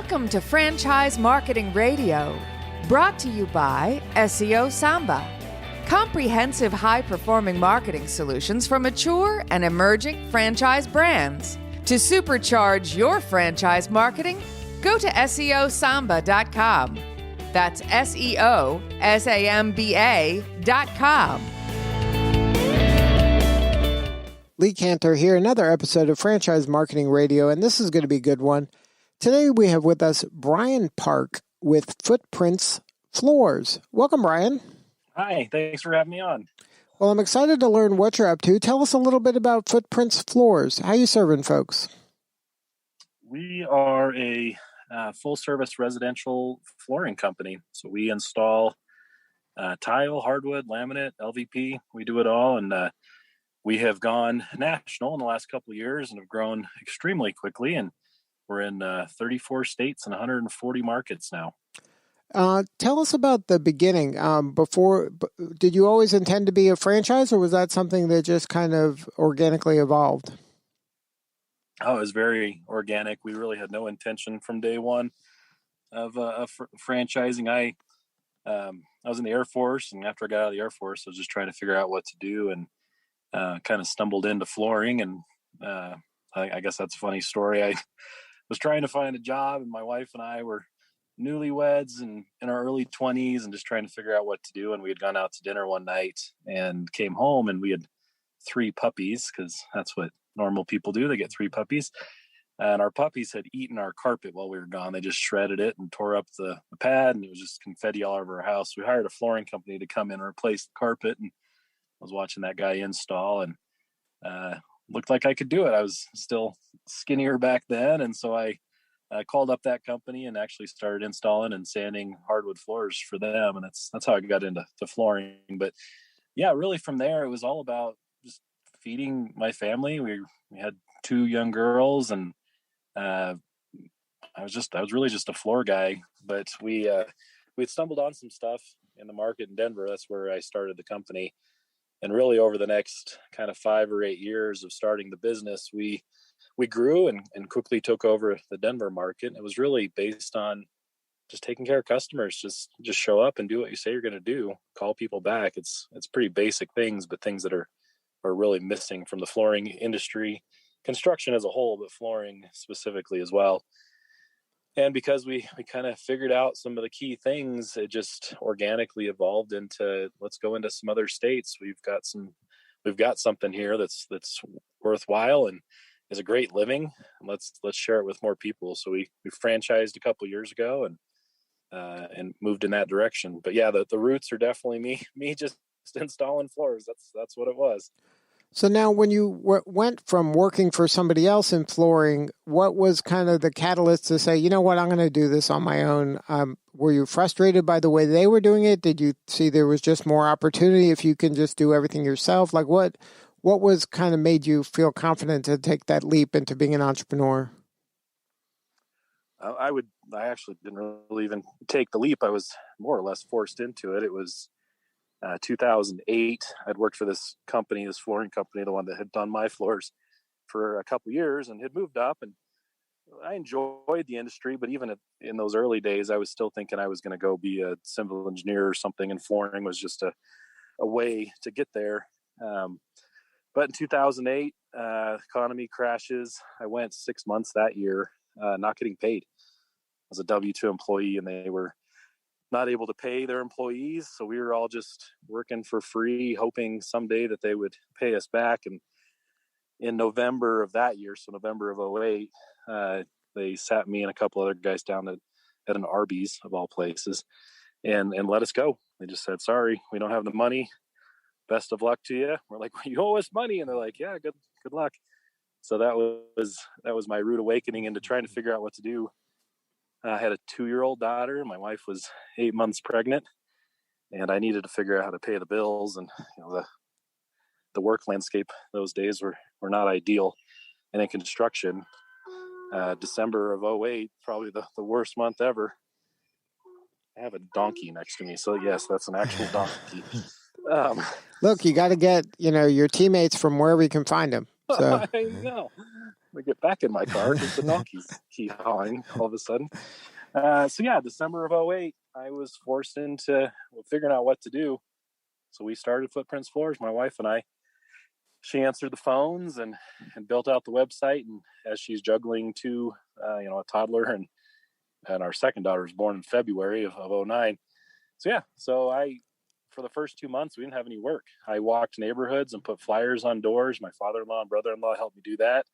Welcome to Franchise Marketing Radio, brought to you by SeoSamba. Comprehensive high-performing marketing solutions for mature and emerging franchise brands. To supercharge your franchise marketing, go to SeoSamba.com. That's SeoSamba.com. Lee Cantor here, another episode of Franchise Marketing Radio, and this is going to be a good one. Today we have with us Bryan Park with Footprints Floors. Welcome, Bryan. Hi, thanks for having me on. Well, I'm excited to learn what you're up to. Tell us a little bit about Footprints Floors. How are you serving folks? We are a full-service residential flooring company. So we install tile, hardwood, laminate, LVP. We do it all, and we have gone national in the last couple of years and have grown extremely quickly. And we're in 34 states and 140 markets now. Tell us about the beginning. Did you always intend to be a franchise, or was that something that just kind of organically evolved? Oh, it was very organic. We really had no intention from day one of franchising. I was in the Air Force, and after I got out of the Air Force, I was just trying to figure out what to do, and kind of stumbled into flooring. And I guess that's a funny story. I was trying to find a job, and my wife and I were newlyweds and in our early 20s and just trying to figure out what to do. And we had gone out to dinner one night and came home, and we had 3 puppies, because that's what normal people do. They get 3 puppies. And our puppies had eaten our carpet while we were gone. They just shredded it and tore up the pad, and it was just confetti all over our house. We hired a flooring company to come in and replace the carpet, and I was watching that guy install, and looked like I could do it. I was still skinnier back then, and so I called up that company and actually started installing and sanding hardwood floors for them, and that's how I got into flooring. But yeah, really from there, it was all about just feeding my family. We had 2 young girls, and I was really just a floor guy. But we had stumbled on some stuff in the market in Denver. That's where I started the company. And really over the next kind of 5 or 8 years of starting the business, we grew and quickly took over the Denver market. It was really based on just taking care of customers. Just show up and do what you say you're going to do. Call people back. It's pretty basic things, but things that are really missing from the flooring industry, construction as a whole, but flooring specifically as well. And because we kind of figured out some of the key things, it just organically evolved into, let's go into some other states. We've got something here that's worthwhile and is a great living. Let's share it with more people. So we franchised a couple years ago and moved in that direction. But yeah, the roots are definitely me just installing floors. That's what it was. So now when you went from working for somebody else in flooring, what was kind of the catalyst to say, you know what, I'm going to do this on my own? Were you frustrated by the way they were doing it? Did you see there was just more opportunity if you can just do everything yourself? Like what was kind of made you feel confident to take that leap into being an entrepreneur? I actually didn't really even take the leap. I was more or less forced into it. It was 2008. I'd worked for this company, this flooring company, the one that had done my floors for a couple years, and had moved up. And I enjoyed the industry, but even in those early days, I was still thinking I was going to go be a civil engineer or something, and flooring was just a way to get there. But in 2008, economy crashes. I went 6 months that year not getting paid. I was a W-2 employee, and they were not able to pay their employees. So we were all just working for free, hoping someday that they would pay us back. And in November of that year, so November of 2008, they sat me and a couple other guys down at an Arby's of all places and let us go. They just said, sorry, we don't have the money. Best of luck to you. We're like, well, you owe us money. And they're like, yeah, good luck. So that was my rude awakening into trying to figure out what to do. I had a 2-year-old daughter. My wife was 8 months pregnant, and I needed to figure out how to pay the bills. And the work landscape those days were not ideal. And in construction, December of 2008, probably the worst month ever. I have a donkey next to me, so yes, that's an actual donkey. Look, you got to get your teammates from wherever you can find them. So. I know. me get back in my car because the donkey's keep hawing all of a sudden. December of '08, I was forced into figuring out what to do. So we started Footprints Floors, my wife and I. She answered the phones and built out the website. And as she's juggling a toddler and our second daughter was born in February of '09. For the first 2 months, we didn't have any work. I walked neighborhoods and put flyers on doors. My father-in-law and brother-in-law helped me do that.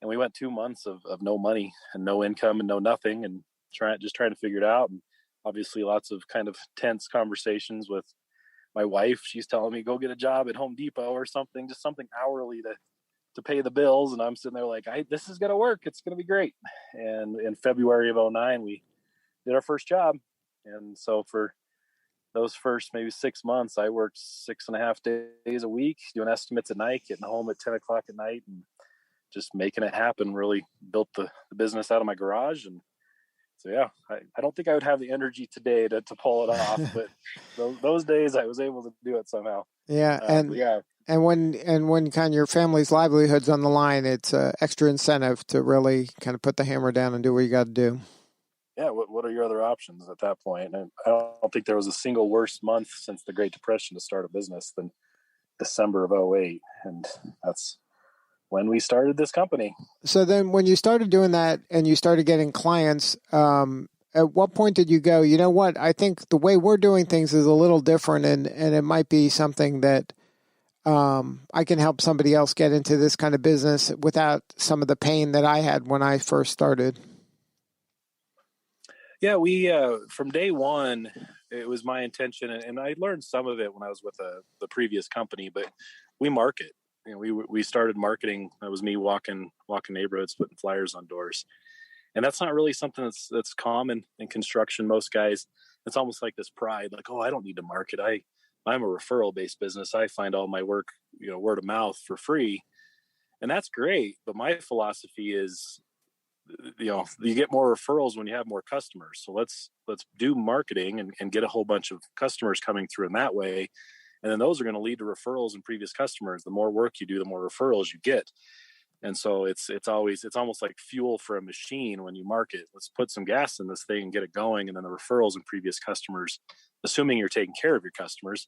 And we went 2 months of no money and no income and no nothing, and trying to figure it out. And obviously lots of kind of tense conversations with my wife. She's telling me, go get a job at Home Depot or something, just something hourly to pay the bills. And I'm sitting there like, this is going to work. It's going to be great. And in February of '09, we did our first job. And so for those first maybe 6 months, I worked 6.5 days a week, doing estimates at night, getting home at 10 o'clock at night and just making it happen. Really built the business out of my garage. And so, I don't think I would have the energy today to pull it off, but those days I was able to do it somehow. Yeah. And when kind of your family's livelihood's on the line, it's extra incentive to really kind of put the hammer down and do what you got to do. Yeah. What are your other options at that point? And I don't think there was a single worse month since the Great Depression to start a business than December of '08. And that's when we started this company. So then when you started doing that and you started getting clients, at what point did you go, you know what, I think the way we're doing things is a little different and it might be something that I can help somebody else get into this kind of business without some of the pain that I had when I first started? Yeah, we from day one, it was my intention, and I learned some of it when I was with the previous company. But we market. We started marketing. That was me walking neighborhoods, putting flyers on doors, and that's not really something that's common in construction. Most guys, it's almost like this pride, like, oh, I don't need to market. I'm a referral based business. I find all my work, word of mouth for free, and that's great. But my philosophy is, you get more referrals when you have more customers. So let's do marketing and get a whole bunch of customers coming through in that way. And then those are going to lead to referrals and previous customers. The more work you do, the more referrals you get. And so it's almost like fuel for a machine when you market. Let's put some gas in this thing and get it going. And then the referrals and previous customers, assuming you're taking care of your customers,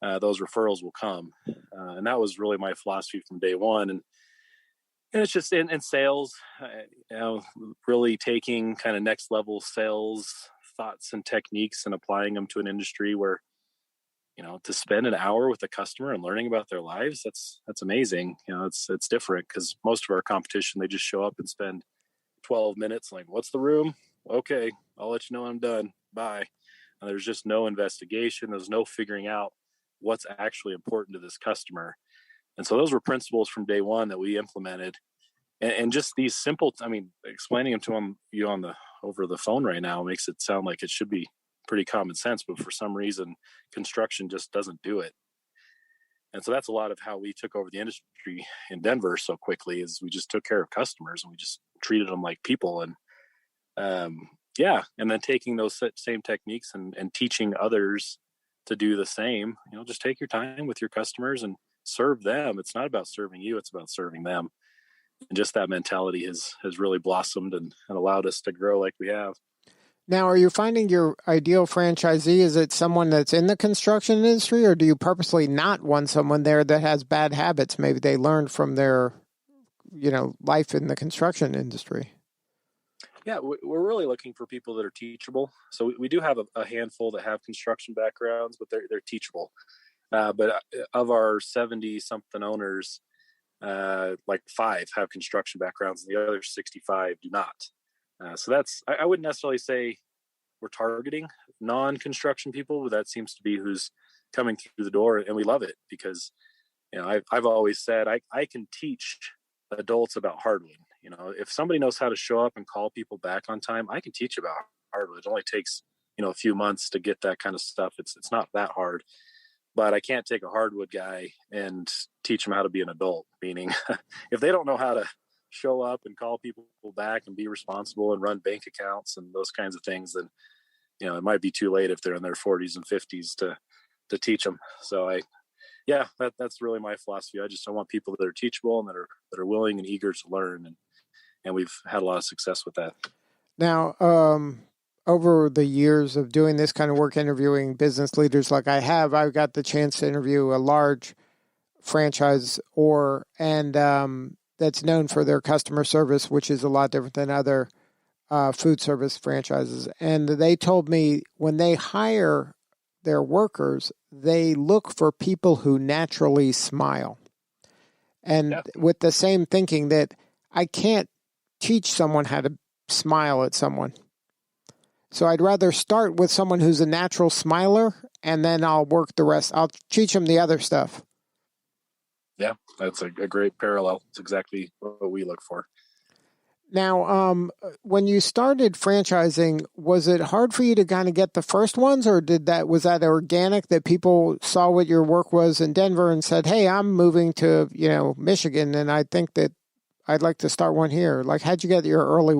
those referrals will come. And that was really my philosophy from day one. And it's just in sales, really taking kind of next level sales thoughts and techniques and applying them to an industry where, to spend an hour with a customer and learning about their lives, that's amazing. It's different because most of our competition, they just show up and spend 12 minutes like, what's the room? Okay, I'll let you know when I'm done. Bye. And there's just no investigation. There's no figuring out what's actually important to this customer. And so those were principles from day one that we implemented, and just these simple, explaining them to them, over the phone right now makes it sound like it should be pretty common sense, but for some reason, construction just doesn't do it. And so that's a lot of how we took over the industry in Denver so quickly, is we just took care of customers and we just treated them like people. And and then taking those same techniques and teaching others to do the same. Just take your time with your customers and serve them. It's not about serving you, it's about serving them. And just that mentality has really blossomed and allowed us to grow like we have. Now, are you finding your ideal franchisee? Is it someone that's in the construction industry, or do you purposely not want someone there that has bad habits? Maybe they learned from their, life in the construction industry. Yeah, we're really looking for people that are teachable. So we do have a handful that have construction backgrounds, but they're teachable. But of our 70-something owners, like 5 have construction backgrounds and the other 65 do not. So I wouldn't necessarily say we're targeting non-construction people, but that seems to be who's coming through the door. And we love it because, I've always said I can teach adults about hardwood. If somebody knows how to show up and call people back on time, I can teach about hardwood. It only takes, a few months to get that kind of stuff. It's not that hard. But I can't take a hardwood guy and teach them how to be an adult, meaning if they don't know how to show up and call people back and be responsible and run bank accounts and those kinds of things, then, it might be too late if they're in their 40s and 50s to teach them. So yeah, that's really my philosophy. I want people that are teachable and that are willing and eager to learn, and we've had a lot of success with that. Now, over the years of doing this kind of work, interviewing business leaders like I have, I've got the chance to interview a large franchise that's known for their customer service, which is a lot different than other food service franchises. And they told me when they hire their workers, they look for people who naturally smile. And with the same thinking that I can't teach someone how to smile at someone. So I'd rather start with someone who's a natural smiler, and then I'll work the rest. I'll teach them the other stuff. Yeah, that's a great parallel. It's exactly what we look for. Now, when you started franchising, was it hard for you to kind of get the first ones, or was that organic that people saw what your work was in Denver and said, "Hey, I'm moving to, Michigan, and I think that I'd like to start one here." Like, how'd you get your early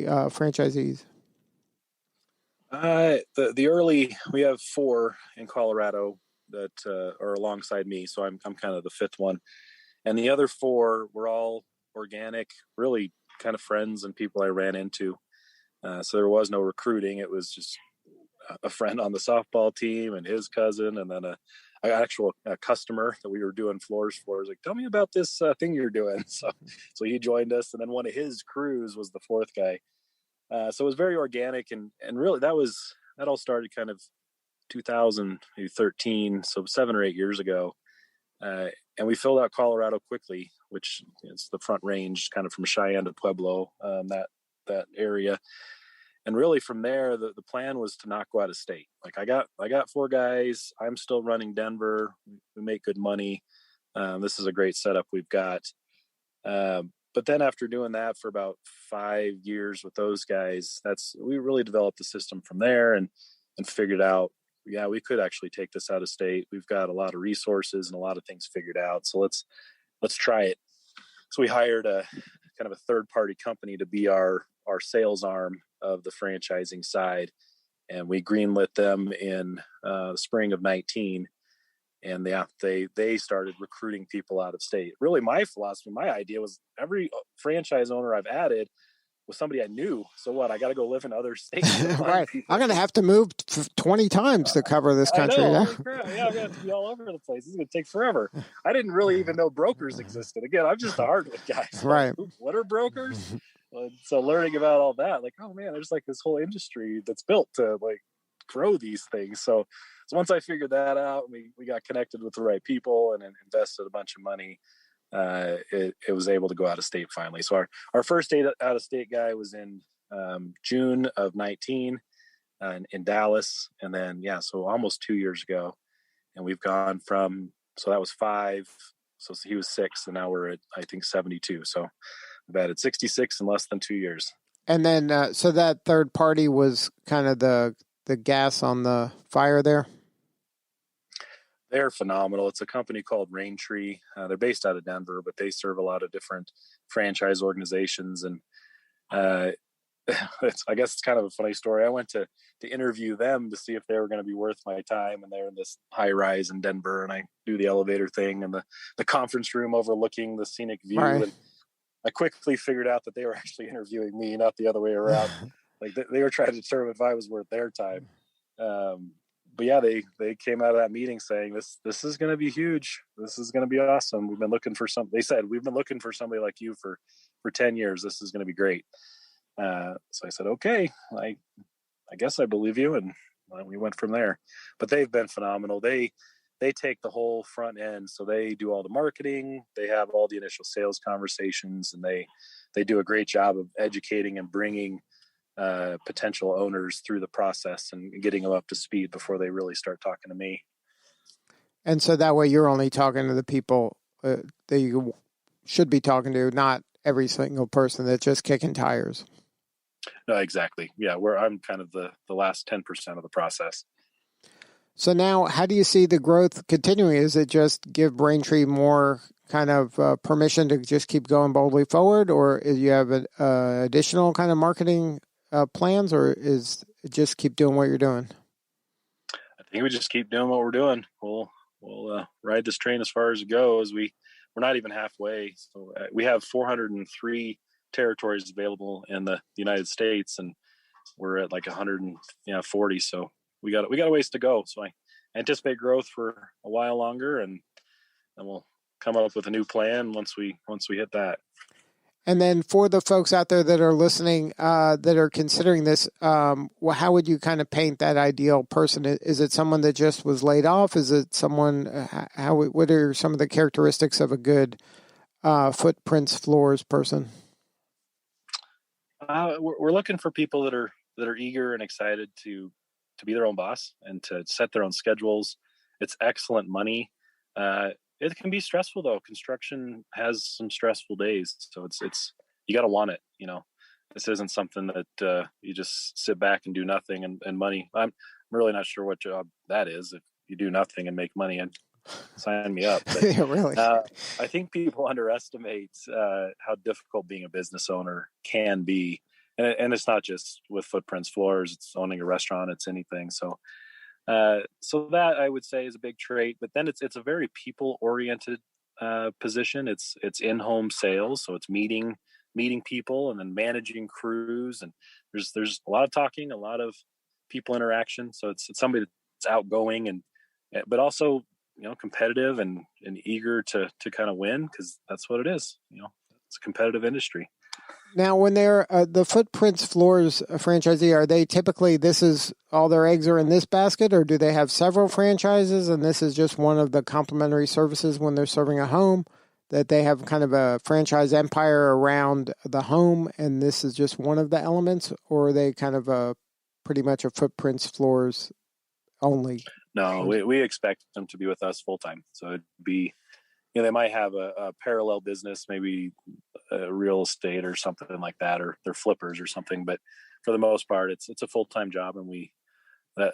franchisees? The early, we have 4 in Colorado that are alongside me, so I'm kind of the 5th one, and the other 4 were all organic, really kind of friends and people I ran into. So there was no recruiting. It was just a friend on the softball team and his cousin, and then an actual customer that we were doing floors for. Was like, "Tell me about this thing you're doing." So he joined us, and then one of his crews was the 4th guy. So it was very organic, and really that all started kind of 2013, so 7 or 8 years ago. And we filled out Colorado quickly, which is the Front Range, kind of from Cheyenne to Pueblo, that area. And really from there, the plan was to not go out of state. Like I got 4 guys. I'm still running Denver. We make good money. This is a great setup we've got. But then after doing that for about 5 years with those guys, we really developed the system from there and figured out, yeah, we could actually take this out of state. We've got a lot of resources and a lot of things figured out. So let's try it. So we hired a kind of a third-party company to be our sales arm of the franchising side. And we greenlit them in the spring of 19. And yeah, they started recruiting people out of state. Really, my philosophy, my idea was every franchise owner I've added was somebody I knew. So what? I got to go live in other states. Right. I'm going to have to move 20 times to cover this country. I know. Holy crap. Yeah, I'm going to have to be all over the place. This is going to take forever. I didn't really even know brokers existed. Again, I'm just a hardwood guy. So right. What are brokers? So learning about all that, like, oh man, there's like this whole industry that's built to like grow these things. So once I figured that out, we got connected with the right people and invested a bunch of money. It was able to go out of state finally. So our first out of state guy was in June of 19 in Dallas. And then, so almost 2 years ago. And we've gone from, so that was 5. So he was 6. And now we're at, I think, 72. So we've added 66 in less than 2 years. And then, so that third party was kind of the gas on the fire there? They're phenomenal. It's a company called Raintree. They're based out of Denver, but they serve a lot of different franchise organizations. And I guess it's kind of a funny story. I went to interview them to see if they were going to be worth my time. And they're in this high rise in Denver. And I do the elevator thing and the conference room overlooking the scenic view. Right. And I quickly figured out that they were actually interviewing me, not the other way around. Like they were trying to determine if I was worth their time. But yeah, they came out of that meeting saying this is going to be huge. This is going to be awesome. We've been looking for they said, we've been looking for somebody like you for 10 years. This is going to be great. So I said, okay, I guess I believe you. And we went from there, but they've been phenomenal. They take the whole front end. So they do all the marketing. They have all the initial sales conversations, and they do a great job of educating and bringing potential owners through the process and getting them up to speed before they really start talking to me. And so that way you're only talking to the people that you should be talking to, not every single person that's just kicking tires. No, exactly. Yeah, I'm kind of the last 10% of the process. So now, how do you see the growth continuing? Is it just give Braintree more kind of permission to just keep going boldly forward, or do you have additional kind of marketing plans, or is it just keep doing what you're doing? I think we just keep doing what we're doing. we'll ride this train as far as it goes. We're not even halfway. So we have 403 territories available in the United States, and we're at like 140. So we got a ways to go. So I anticipate growth for a while longer, and we'll come up with a new plan once we hit that. And then for the folks out there that are listening, that are considering this, how would you kind of paint that ideal person? Is it someone that just was laid off? Is it someone, what are some of the characteristics of a good Footprints Floors person? We're looking for people that are eager and excited to be their own boss and to set their own schedules. It's excellent money. It can be stressful though. Construction has some stressful days, so it's you got to want it. This isn't something that you just sit back and do nothing and money. I'm really not sure what job that is. If you do nothing and make money, and sign me up. But, yeah, really. I think people underestimate how difficult being a business owner can be, and it's not just with Footprints Floors. It's owning a restaurant. It's anything. So that I would say is a big trait, but then it's a very people oriented position. It's in-home sales. So it's meeting people and then managing crews. And there's a lot of talking, a lot of people interaction. So it's somebody that's outgoing but also, competitive and eager to kind of win, because that's what it is. It's a competitive industry. Now, when they're the Footprints Floors franchisee, are they typically, this is all their eggs are in this basket, or do they have several franchises and this is just one of the complementary services when they're serving a home, that they have kind of a franchise empire around the home and this is just one of the elements, or are they kind of pretty much a Footprints Floors only? No, we expect them to be with us full time. So it'd be, they might have a parallel business, maybe real estate or something like that, or they're flippers or something. But for the most part, it's a full-time job, and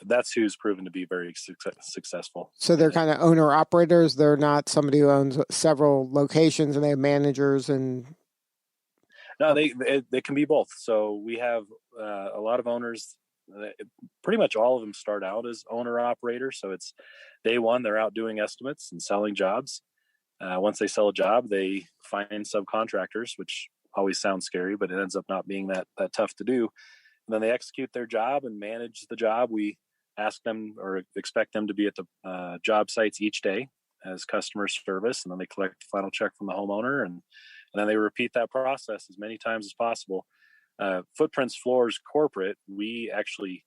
that's who's proven to be very successful. So they're kind of owner operators. They're not somebody who owns several locations and they have managers and. No, they can be both. So we have a lot of owners. Pretty much all of them start out as owner operators. So it's day one, they're out doing estimates and selling jobs. Once they sell a job, they find subcontractors, which always sounds scary, but it ends up not being that tough to do. And then they execute their job and manage the job. We ask them or expect them to be at the job sites each day as customer service, and then they collect the final check from the homeowner, and then they repeat that process as many times as possible. Footprints Floors corporate, we actually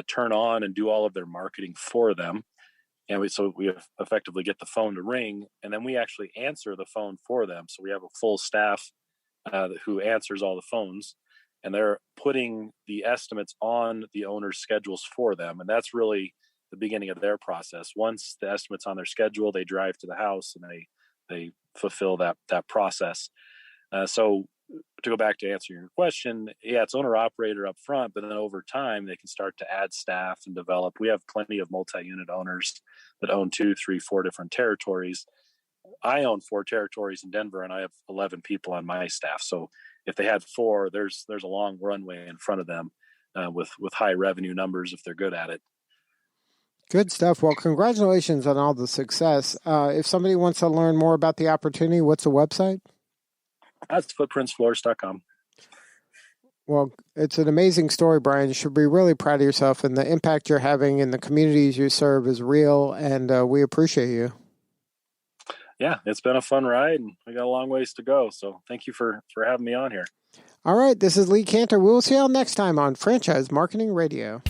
turn on and do all of their marketing for them. And we effectively get the phone to ring, and then we actually answer the phone for them. So we have a full staff who answers all the phones, and they're putting the estimates on the owner's schedules for them. And that's really the beginning of their process. Once the estimate's on their schedule, they drive to the house and they fulfill that process. So to go back to answer your question, yeah, it's owner operator up front, but then over time they can start to add staff and develop. We have plenty of multi-unit owners that own 2, 3, 4 different territories. I own 4 territories in Denver, and I have 11 people on my staff. So if they had 4, there's a long runway in front of them with high revenue numbers if they're good at it. Good stuff. Well, congratulations on all the success. If somebody wants to learn more about the opportunity, what's the website? That's footprintsfloors.com. Well, it's an amazing story, Bryan. You should be really proud of yourself, and the impact you're having in the communities you serve is real, and we appreciate you. Yeah, it's been a fun ride, and we got a long ways to go. So thank you for having me on here. All right, this is Lee Cantor. We'll see y'all next time on Franchise Marketing Radio.